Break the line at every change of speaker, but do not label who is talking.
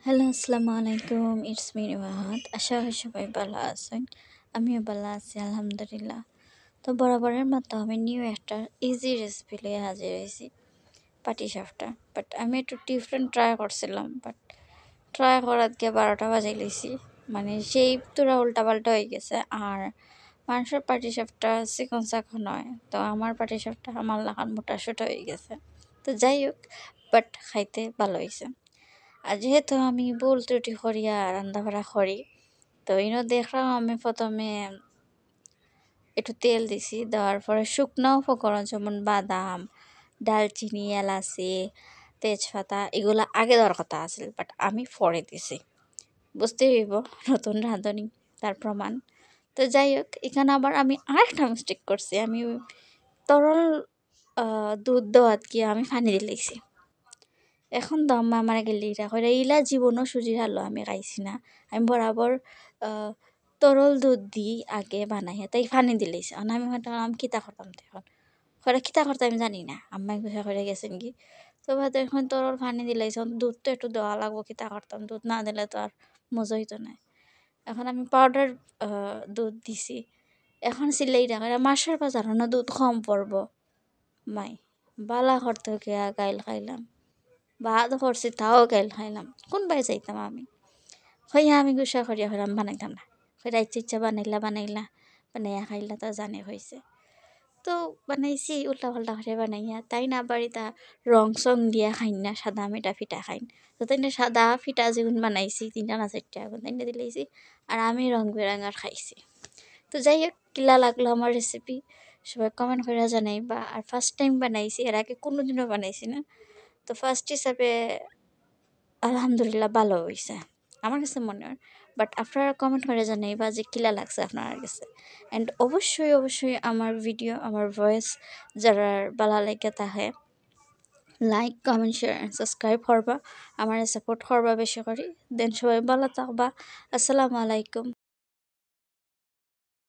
Hello, আসসালামু আলাইকুম। It's me রিবাহাত। আশা করি সবাই ভালো আছেন। আমিও ভালো আছি আলহামদুলিল্লাহ। তো বরাবরের মতো আমি নিউ একটা ইজি রেসিপি লিয়ে হাজির হয়েছি, পাটিসাপটা। বাট আমি একটু ডিফারেন্ট ট্রাই করছিলাম, বাট ট্রাই করার গিয়ে 12টা বাজে লেছি। মানে সেই পুরা উল্টাপাল্টা হয়ে গেছে। আর মানুষের পাটিসাপটা চিকন চাকন হয়, তো আমার পাটিসাপটা আমার লাগান মোটা সোটা হয়ে গেছে। তো যাই হোক, বাট খাইতে ভালো হয়েছে। আর যেহেতু আমি ভুল ত্রুটি করি আর রান্না বাড়া করি, তো ইনো দেখলাম আমি প্রথমে একটু তেল দিছি, দেওয়ার পরে শুকনো উপকরণ যেমন বাদাম, ডালচিনি, এলাচি, তেজপাতা এগুলো আগে দেওয়ার কথা আছে, বাট আমি পরে দিছি। বুঝতেই হইব নতুন রাঁধুনি, তার প্রমাণ। তো যাই হোক, এখানে আবার আমি আরেকটা মিস্টেক করছি। আমি তরল দুধ দেওয়াত গিয়ে আমি পানি দিলেছি। এখন তো আম্মা আমার গেলে ইটা করে ইলা জীবনও সুজির হালুয়া আমি খাইছি না। আমি বরাবর তরল দুধ দিই আগে বানাই, তাই পানি দিলেছি। আমি ভাবলাম কিতা করতাম, তখন করে কিতা করতে আমি জানি না, আম্মাই গুছা করে গেছেন কি। তো ভাত এখন তরল পানি দিলেছি, দুধ তো একটু দেওয়া লাগবো, কিতা করতাম, দুধ না দিলে তো আর মজা হইতো না। এখন আমি পাউডার দুধ দিছি। এখন সিলেই দেখা মাসের বাজার না দুধ কম পড়বো। মাই বালা করতে গিয়া গাইল খাইলাম, ভাত করছি তাও গাইল খাইলাম। কোন বাই যাইতাম আমি, হইয়া আমি গুসা করিয়া হইলাম বানাইতাম না। হইয়া ইচ্ছা ইচ্ছা বানাইলা বানাইয়া খাইলা, তা জানে হয়েছে। তো বানাইছি উল্টা পাল্টা করে বানাইয়া, তাই না বাড়িটা রং সং দিয়া খাইন না, সাদা মেটা ফিটা খাইন। তো তাই না সাদা ফিটা যেগুন বানাইছি 3টা না 4টা এখন তাই না দিলেছি, আর আমি রং বেরঙার খাইছি। তো যাই হোক, কিলা লাগলো আমার রেসিপি সবাই কমেন্ট করে জানাইবা। আর ফার্স্ট টাইম বানাইছি, এর আগে কোনোদিনও বানাইছি না। তো ফার্স্ট হিসাবে আলহামদুলিল্লাহ ভালো হয়েছে আমার কাছে মনে হয়। বাট আপনারা কমেন্ট করে জানাইবা যে কিলা লাগছে আপনার কাছে। অ্যান্ড অবশ্যই অবশ্যই আমার ভিডিও, আমার ভয়েস যারা ভালো লাগে তাহে like, comment, share and subscribe করবা, আমার সাপোর্ট করবা বেশি করে। দেন সবাই ভালো থাকবা। আসসালামু আলাইকুম।